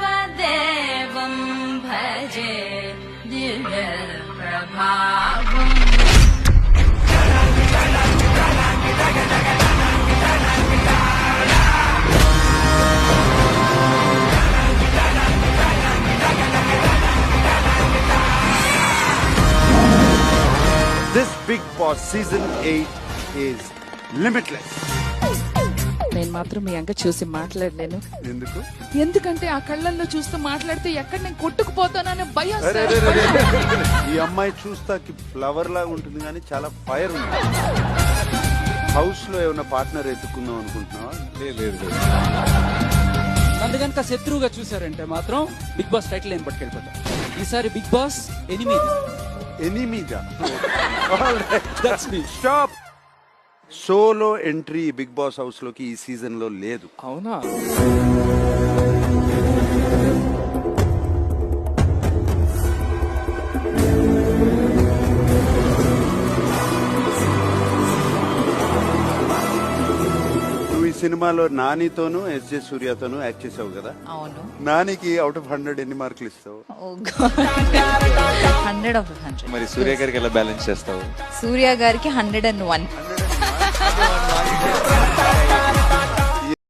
దేవదేవం భజే దివ్య ప్రభావం. This Big Boss season 8 is limitless. నేను మాత్రం మీ అంక చూసి మాట్లాడలేను. ఎందుకు? ఎందుకంటే ఆ కళ్ళల్లో చూస్తూ మాట్లాడితే ఎక్కడ నేను కొట్టుకుపోతాననే భయం అరే, సార్. అరే, అరే, అరే. ఈ అమ్మాయి చూస్తాకి ఫ్లవర్ లాగా ఉంటుంది కానీ చాలా ఫైర్ ఉంది. హౌస్ లో ఏమైనా పార్ట్నర్ ఎత్తుకుందాం అనుకుంటున్నావా? లేదు. నన్ను కనుక శత్రువుగా చూసారంటే మాత్రం బిగ్ బాస్ టైటిల్ ఏం పట్టుకెళ్ళిపోతాం. ఈసారి బిగ్ బాస్ 8. ఎనిమిదా? That's me. Stop. Solo entry Bigg Boss house లోకి ఈ సీజన్ లో లేదు. అవునా? నువ్వు ఈ సినిమాలో నానితోనూ ఎస్జే సూర్యతోనూ యాక్ట్ చేసావు కదా. అవును. నానికి అవుట్ ఆఫ్ 100 ఎన్ని మార్కులు ఇస్తావు? 100 of 100. మరి సూర్య గారికి ఎలా బ్యాలెన్స్ చేస్తావు? సూర్య గారికి 101.